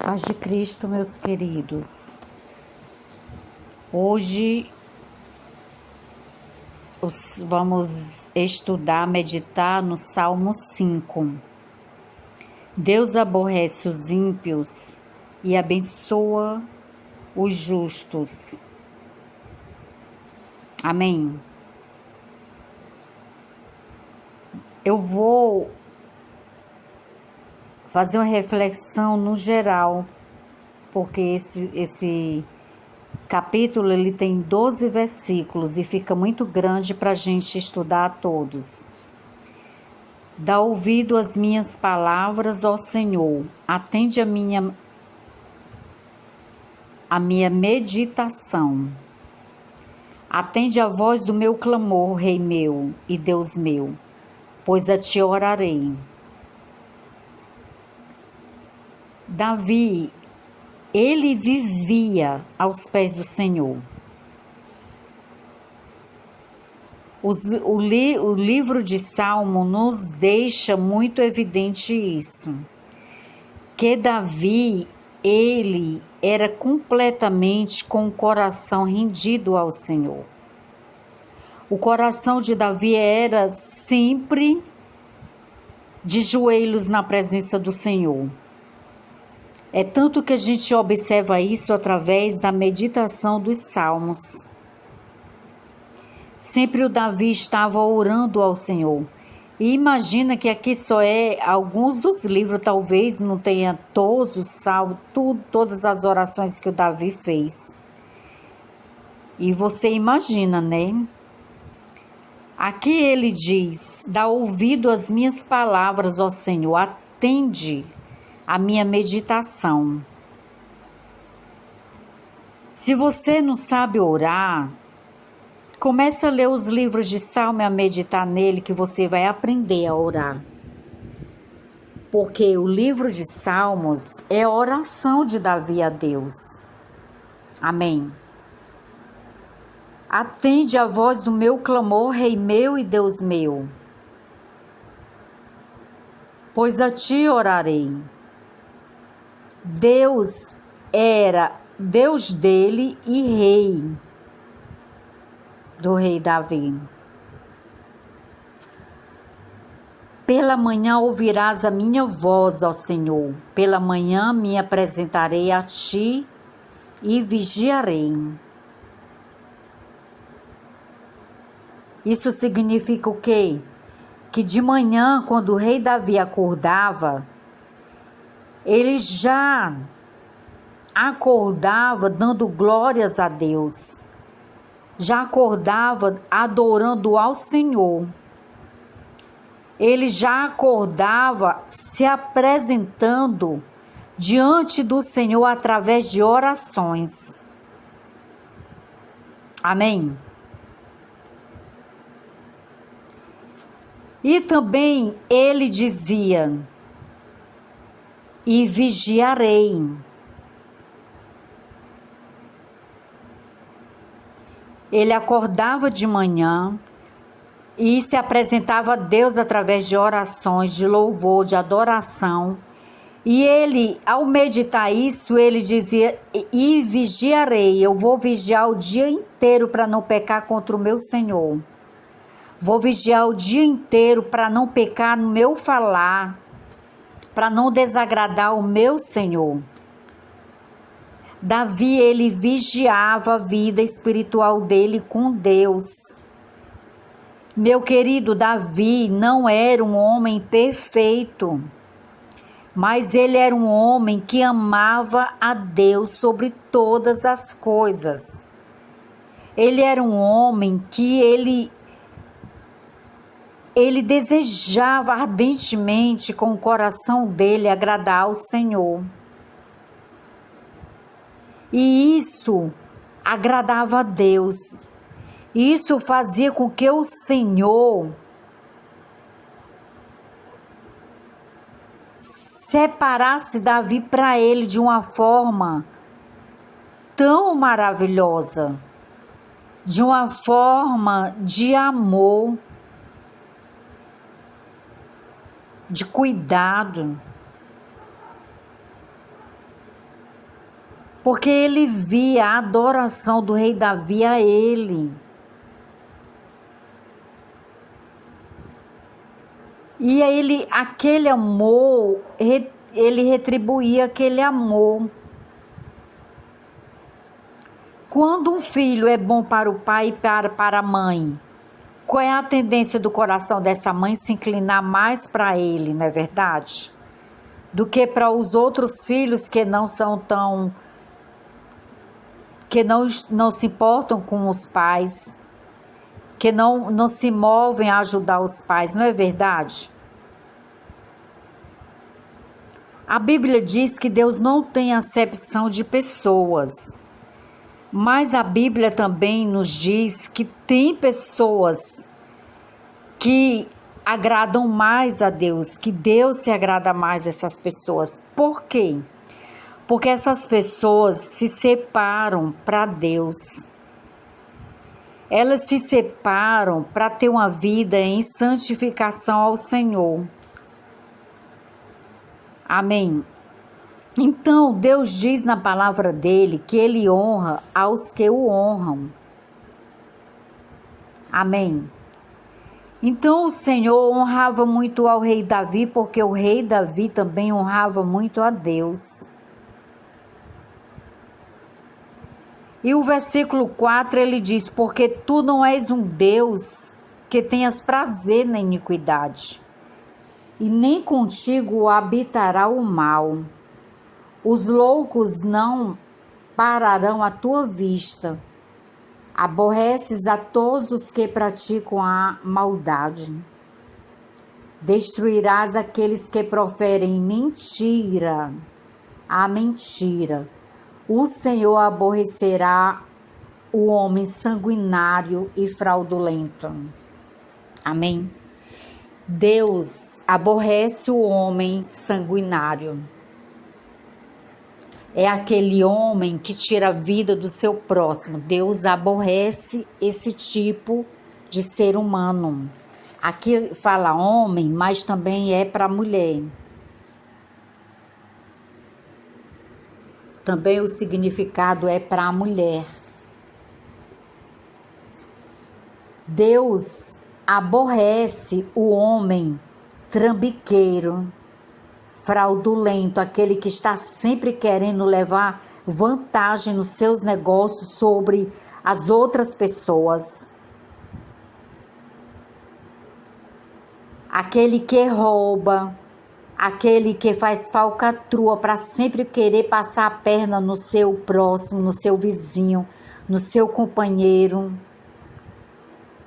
Paz de Cristo, meus queridos. Hoje vamos estudar, meditar no Salmo 5. Deus aborrece os ímpios e abençoa os justos. Amém. Eu vou fazer uma reflexão no geral, porque esse capítulo ele tem 12 versículos e fica muito grande para a gente estudar todos. Dá ouvido às minhas palavras, ó Senhor, atende a minha meditação. Atende a voz do meu clamor, Rei meu e Deus meu, pois a ti orarei. Davi, ele vivia aos pés do Senhor. O livro de Salmo nos deixa muito evidente isso, que Davi, ele era completamente com o coração rendido ao Senhor. O coração de Davi era sempre de joelhos na presença do Senhor. É tanto que a gente observa isso através da meditação dos Salmos. Sempre o Davi estava orando ao Senhor. E imagina que aqui só é alguns dos livros, talvez não tenha todos os salmos, todas as orações que o Davi fez. E você imagina, né? Aqui ele diz: dá ouvido às minhas palavras, ó Senhor, atende a minha meditação. Se você não sabe orar, comece a ler os livros de Salmo e a meditar nele, que você vai aprender a orar. Porque o livro de Salmos é a oração de Davi a Deus. Amém. Atende a voz do meu clamor, Rei meu e Deus meu, pois a ti orarei. Deus era Deus dele e rei do rei Davi. Pela manhã ouvirás a minha voz, ó Senhor. Pela manhã me apresentarei a ti e vigiarei. Isso significa o quê? Que de manhã, quando o rei Davi acordava, ele já acordava dando glórias a Deus. Já acordava adorando ao Senhor. Ele já acordava se apresentando diante do Senhor através de orações. Amém? E também ele dizia: e vigiarei. Ele acordava de manhã e se apresentava a Deus através de orações, de louvor, de adoração. E ele, ao meditar isso, ele dizia: e vigiarei. Eu vou vigiar o dia inteiro para não pecar contra o meu Senhor. Vou vigiar o dia inteiro para não pecar no meu falar, para não desagradar o meu Senhor. Davi, ele vigiava a vida espiritual dele com Deus. Meu querido, Davi não era um homem perfeito, mas ele era um homem que amava a Deus sobre todas as coisas. Ele era um homem que ele desejava ardentemente com o coração dele agradar ao Senhor. E isso agradava a Deus. Isso fazia com que o Senhor separasse Davi para ele de uma forma tão maravilhosa, de uma forma de amor, de cuidado. porque ele via a adoração do rei Davi a ele. E ele, aquele amor, ele retribuía aquele amor. Quando um filho é bom para o pai e para a mãe, qual é a tendência do coração dessa mãe se inclinar mais para ele, não é verdade? Do que para os outros filhos que não são tão... que não se importam com os pais, que não se movem a ajudar os pais, não é verdade? A Bíblia diz que Deus não tem acepção de pessoas, mas a Bíblia também nos diz que tem pessoas que agradam mais a Deus, que Deus se agrada mais dessas pessoas. Por quê? Porque essas pessoas se separam para Deus. Elas se separam para ter uma vida em santificação ao Senhor. Amém. Então, Deus diz na palavra dele que ele honra aos que o honram. Amém. Então, o Senhor honrava muito ao rei Davi, porque o rei Davi também honrava muito a Deus. E o versículo 4 ele diz: porque tu não és um Deus que tenhas prazer na iniquidade, e nem contigo habitará o mal. Os loucos não pararão à tua vista. Aborreces a todos os que praticam a maldade. Destruirás aqueles que proferem mentira. A mentira. O Senhor aborrecerá o homem sanguinário e fraudulento. Amém? Deus aborrece o homem sanguinário. É aquele homem que tira a vida do seu próximo. Deus aborrece esse tipo de ser humano. Aqui fala homem, mas também é para mulher. Também o significado é para a mulher. Deus aborrece o homem trambiqueiro, fraudulento, aquele que está sempre querendo levar vantagem nos seus negócios sobre as outras pessoas. Aquele que rouba, aquele que faz falcatrua para sempre querer passar a perna no seu próximo, no seu vizinho, no seu companheiro.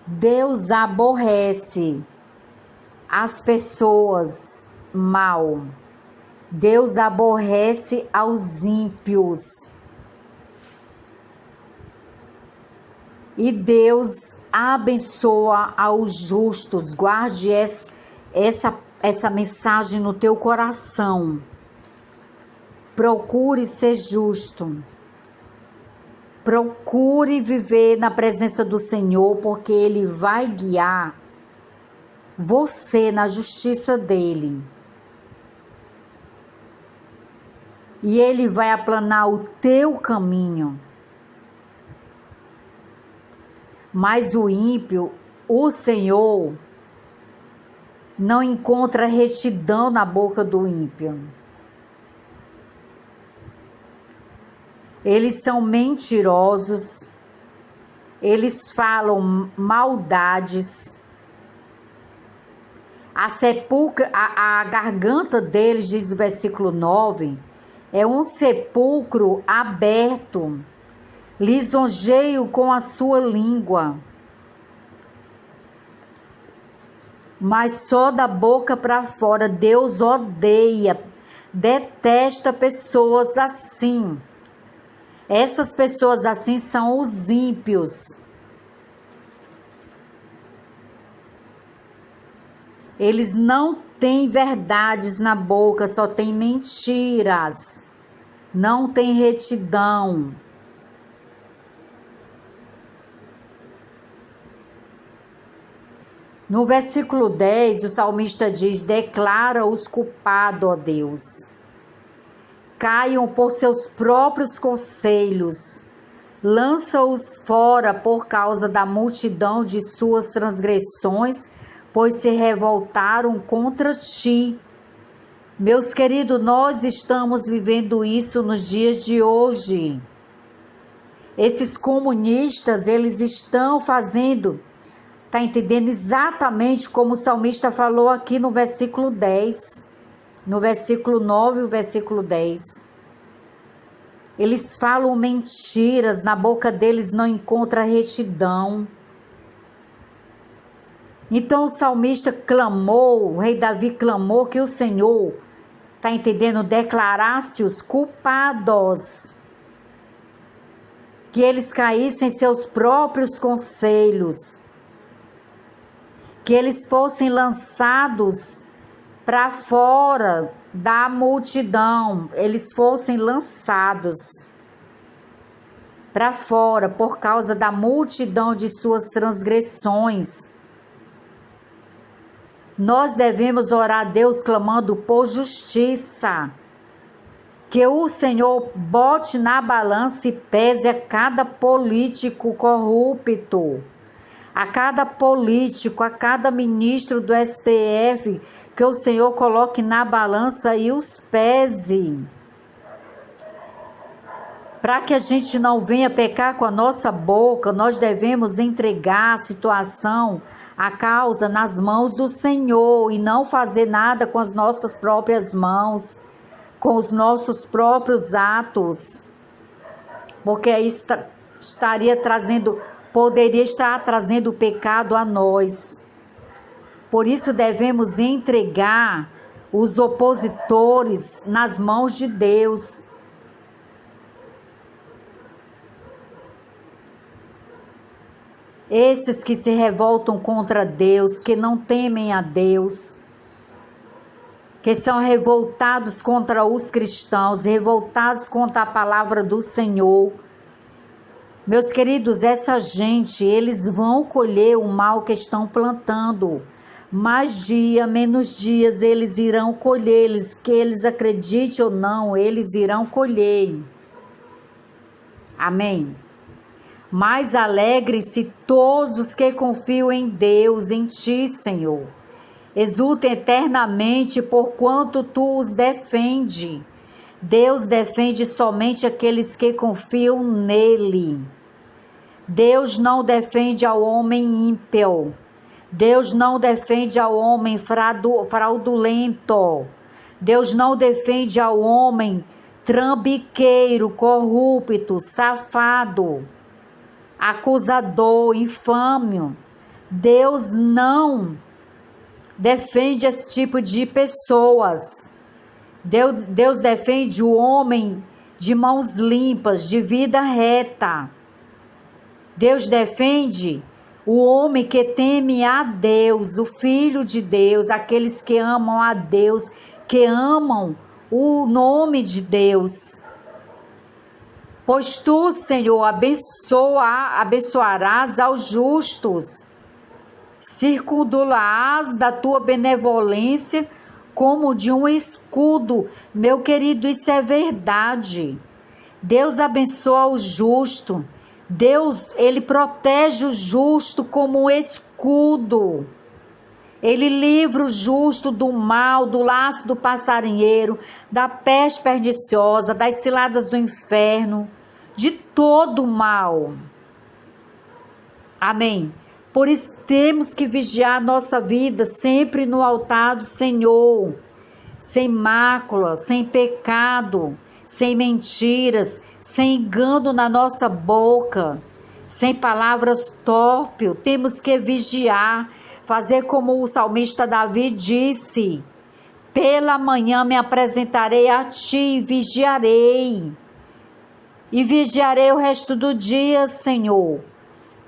Deus aborrece as pessoas mal. Deus aborrece aos ímpios. E Deus abençoa aos justos. Guarde essa mensagem no teu coração. Procure ser justo. Procure viver na presença do Senhor, porque Ele vai guiar você na justiça dEle. E Ele vai aplanar o teu caminho. Mas o ímpio, o Senhor, não encontra retidão na boca do ímpio. Eles são mentirosos, eles falam maldades. A garganta deles, diz o versículo 9, é um sepulcro aberto, lisonjeio com a sua língua, mas só da boca para fora. Deus odeia, detesta pessoas assim. Essas pessoas assim são os ímpios. Eles não têm verdades na boca, só têm mentiras. Não tem retidão. No versículo 10, o salmista diz: declara-os culpados, ó Deus. caiam por seus próprios conselhos. Lança-os fora por causa da multidão de suas transgressões, pois se revoltaram contra ti. Meus queridos, nós estamos vivendo isso nos dias de hoje. Esses comunistas, eles estão fazendo, tá entendendo exatamente como o salmista falou aqui no versículo 10, no versículo 9 e o versículo 10. Eles falam mentiras, na boca deles não encontra retidão. Então o salmista clamou, o rei Davi clamou que o Senhor, tá entendendo, declarasse os culpados, que eles caíssem em seus próprios conselhos, que eles fossem lançados para fora da multidão, eles fossem lançados para fora por causa da multidão de suas transgressões. Nós devemos orar a Deus clamando por justiça, que o Senhor bote na balança e pese a cada político corrupto, a cada político, a cada ministro do STF, que o Senhor coloque na balança e os pese, para que a gente não venha pecar com a nossa boca. Nós devemos entregar a situação, a causa nas mãos do Senhor e não fazer nada com as nossas próprias mãos, com os nossos próprios atos, porque aí poderia estar trazendo pecado a nós. Por isso devemos entregar os opositores nas mãos de Deus. Esses que se revoltam contra Deus, que não temem a Deus, que são revoltados contra os cristãos, revoltados contra a palavra do Senhor. Meus queridos, essa gente, eles vão colher o mal que estão plantando. Mais dia, menos dias, eles irão colher, que eles acreditem ou não, eles irão colher. Amém? Mas alegrem-se todos os que confiam em Deus, em ti, Senhor. Exultem eternamente, porquanto tu os defende. Deus defende somente aqueles que confiam nele. Deus não defende ao homem ímpio. Deus não defende ao homem fraudulento. Deus não defende ao homem trambiqueiro, corrupto, safado, acusador, infâmio. Deus não defende esse tipo de pessoas. Deus defende o homem de mãos limpas, de vida reta. Deus defende o homem que teme a Deus, o Filho de Deus, aqueles que amam a Deus, que amam o nome de Deus. Pois tu, Senhor, abençoarás aos justos, circundarás da tua benevolência como de um escudo. Meu querido, isso é verdade. Deus abençoa o justo. Deus, ele protege o justo como um escudo. Ele livra o justo do mal, do laço do passarinheiro, da peste perniciosa, das ciladas do inferno, de todo o mal. Amém. Por isso temos que vigiar nossa vida sempre no altar do Senhor, sem mácula, sem pecado, sem mentiras, sem engano na nossa boca, sem palavras torpes. Temos que vigiar, fazer como o salmista Davi disse: pela manhã me apresentarei a ti e vigiarei o resto do dia, Senhor.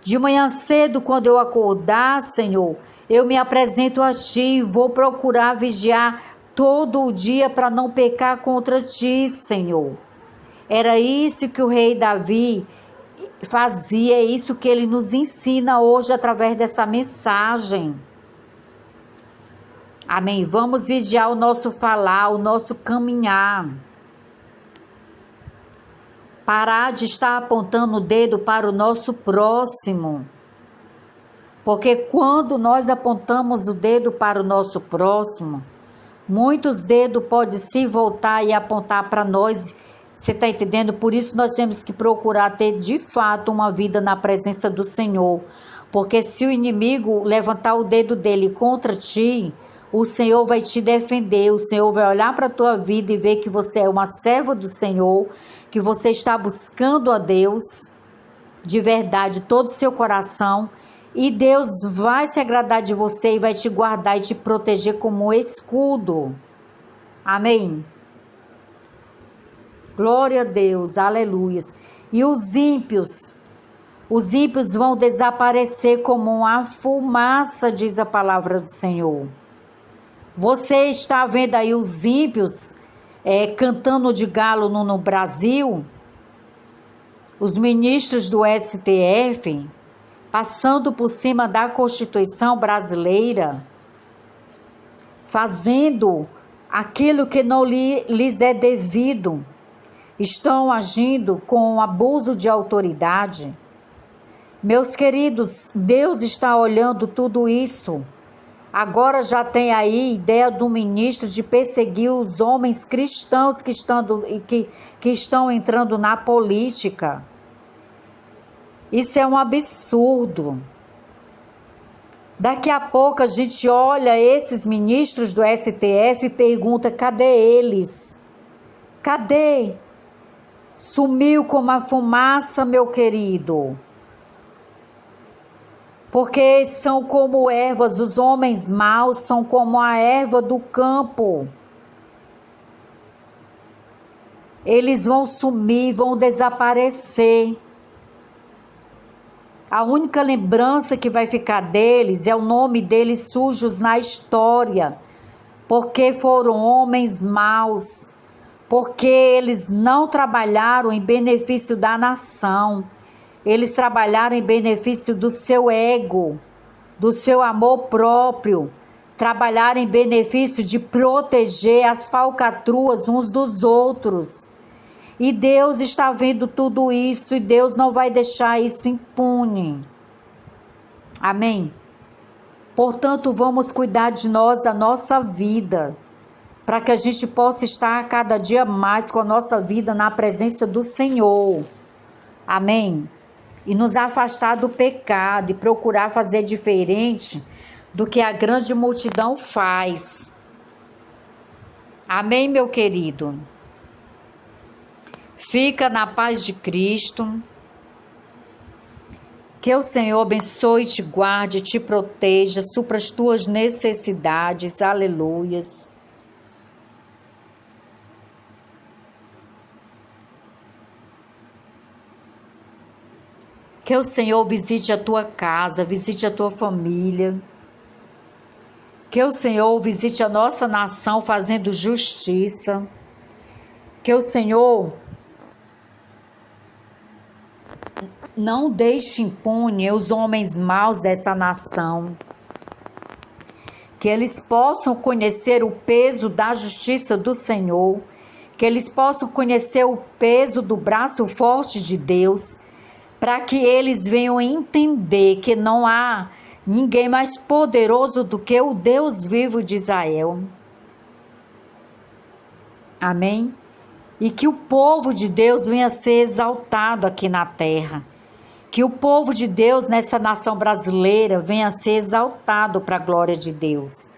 De manhã cedo, quando eu acordar, Senhor, eu me apresento a ti e vou procurar vigiar todo o dia para não pecar contra ti, Senhor. Era isso que o rei Davi fazia, é isso que ele nos ensina hoje através dessa mensagem. Amém. Vamos vigiar o nosso falar, o nosso caminhar. Parar de estar apontando o dedo para o nosso próximo. Porque quando nós apontamos o dedo para o nosso próximo, muitos dedos podem se voltar e apontar para nós. Você está entendendo? Por isso nós temos que procurar ter de fato uma vida na presença do Senhor. Porque se o inimigo levantar o dedo dele contra ti, o Senhor vai te defender. O Senhor vai olhar para a tua vida e ver que você é uma serva do Senhor, que você está buscando a Deus de verdade, todo o seu coração. E Deus vai se agradar de você e vai te guardar e te proteger como um escudo. Amém? Glória a Deus, aleluias. E os ímpios vão desaparecer como uma fumaça, diz a palavra do Senhor. Você está vendo aí os ímpios cantando de galo no Brasil? Os ministros do STF passando por cima da Constituição brasileira, fazendo aquilo que não lhes é devido, estão agindo com abuso de autoridade. Meus queridos, Deus está olhando tudo isso. Agora já tem aí ideia do ministro de perseguir os homens cristãos que estão entrando na política. Isso é um absurdo. Daqui a pouco a gente olha esses ministros do STF e pergunta, cadê eles? Cadê? Sumiu como a fumaça, meu querido. Porque são como ervas, os homens maus são como a erva do campo. Eles vão sumir, vão desaparecer. A única lembrança que vai ficar deles é o nome deles sujos na história, porque foram homens maus, porque eles não trabalharam em benefício da nação, eles trabalharam em benefício do seu ego, do seu amor próprio, trabalharam em benefício de proteger as falcatruas uns dos outros. E Deus está vendo tudo isso e Deus não vai deixar isso impune. Amém? Portanto, vamos cuidar de nós, da nossa vida, para que a gente possa estar cada dia mais com a nossa vida na presença do Senhor. Amém? E nos afastar do pecado e procurar fazer diferente do que a grande multidão faz. Amém, meu querido? Fica na paz de Cristo. Que o Senhor abençoe, te guarde, te proteja, supra as tuas necessidades. Aleluias. Que o Senhor visite a tua casa, visite a tua família. Que o Senhor visite a nossa nação fazendo justiça. Que o Senhor não deixe impune os homens maus dessa nação. Que eles possam conhecer o peso da justiça do Senhor. Que eles possam conhecer o peso do braço forte de Deus. Para que eles venham entender que não há ninguém mais poderoso do que o Deus vivo de Israel. Amém? E que o povo de Deus venha a ser exaltado aqui na terra. Que o povo de Deus nessa nação brasileira venha a ser exaltado para a glória de Deus.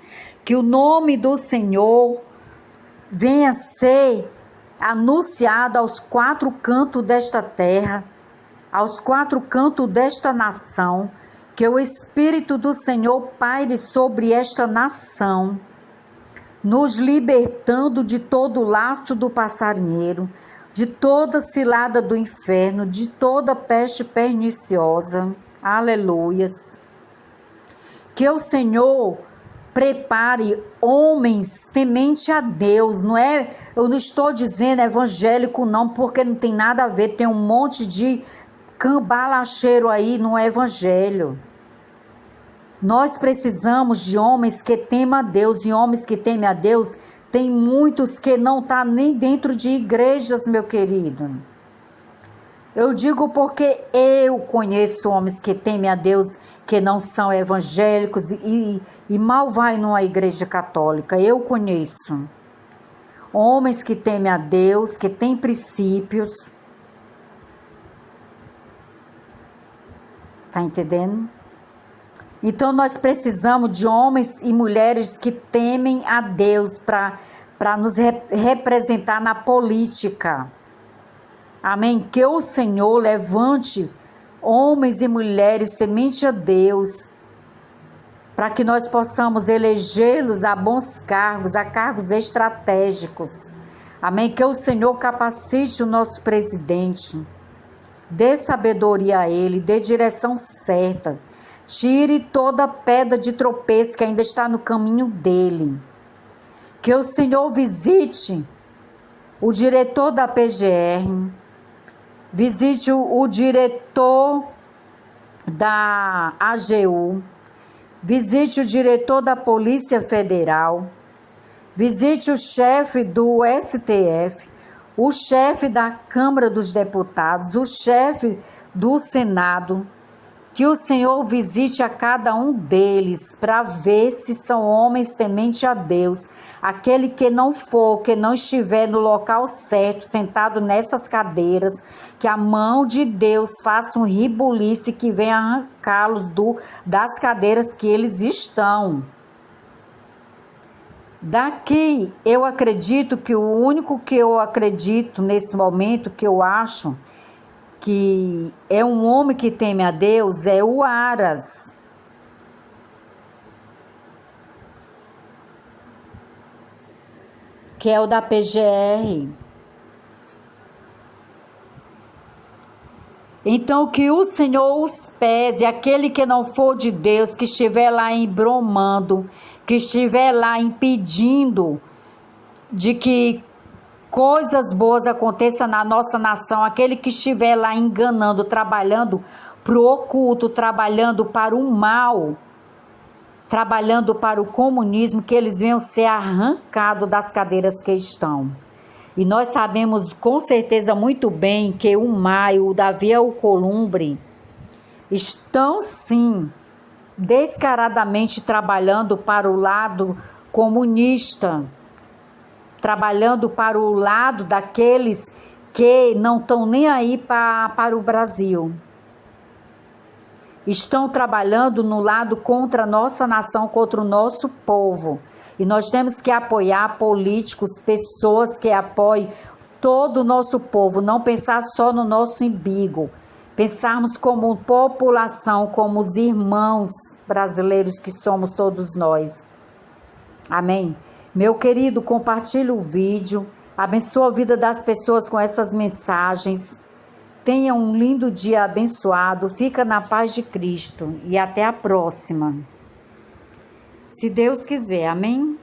Que o nome do Senhor venha a ser anunciado aos quatro cantos desta terra, aos quatro cantos desta nação. Que o Espírito do Senhor paire sobre esta nação, nos libertando de todo o laço do passarinheiro, de toda cilada do inferno, de toda peste perniciosa. Aleluias. Que o Senhor prepare homens temente a Deus, não é? Eu não estou dizendo evangélico não, porque não tem nada a ver, tem um monte de cambalacheiro aí no evangelho. Nós precisamos de homens que temam a Deus, e homens que temem a Deus, tem muitos que não estão nem dentro de igrejas, meu querido. Eu digo porque eu conheço homens que temem a Deus, que não são evangélicos e mal vai numa igreja católica. Eu conheço homens que temem a Deus, que têm princípios. Tá entendendo? Então nós precisamos de homens e mulheres que temem a Deus para nos representar na política. Amém? Que o Senhor levante homens e mulheres temente a Deus, para que nós possamos elegê-los a bons cargos, a cargos estratégicos. Amém? Que o Senhor capacite o nosso presidente, dê sabedoria a ele, dê direção certa, tire toda pedra de tropeço que ainda está no caminho dele. Que o Senhor visite o diretor da PGR, visite o diretor da AGU, visite o diretor da Polícia Federal, visite o chefe do STF, o chefe da Câmara dos Deputados, o chefe do Senado. Que o Senhor visite a cada um deles para ver se são homens tementes a Deus. Aquele que não for, que não estiver no local certo, sentado nessas cadeiras, que a mão de Deus faça um ribuliço que venha arrancá-los das cadeiras que eles estão. Daqui, eu acredito que o único que eu acredito nesse momento, que eu acho que é um homem que teme a Deus, é o Aras. Que é o da PGR. Então que o Senhor os pese, aquele que não for de Deus, que estiver lá embromando, que estiver lá impedindo de que coisas boas aconteçam na nossa nação, aquele que estiver lá enganando, trabalhando para o oculto, trabalhando para o mal, trabalhando para o comunismo, que eles venham ser arrancados das cadeiras que estão. E nós sabemos com certeza muito bem que o Maio, o Davi Alcolumbre estão sim descaradamente trabalhando para o lado comunista, trabalhando para o lado daqueles que não estão nem aí para o Brasil. Estão trabalhando no lado contra a nossa nação, contra o nosso povo. E nós temos que apoiar políticos, pessoas que apoiem todo o nosso povo, não pensar só no nosso umbigo. Pensarmos como população, como os irmãos brasileiros que somos todos nós. Amém? Meu querido, compartilhe o vídeo, abençoa a vida das pessoas com essas mensagens. Tenha um lindo dia abençoado, fica na paz de Cristo e até a próxima. Se Deus quiser, amém?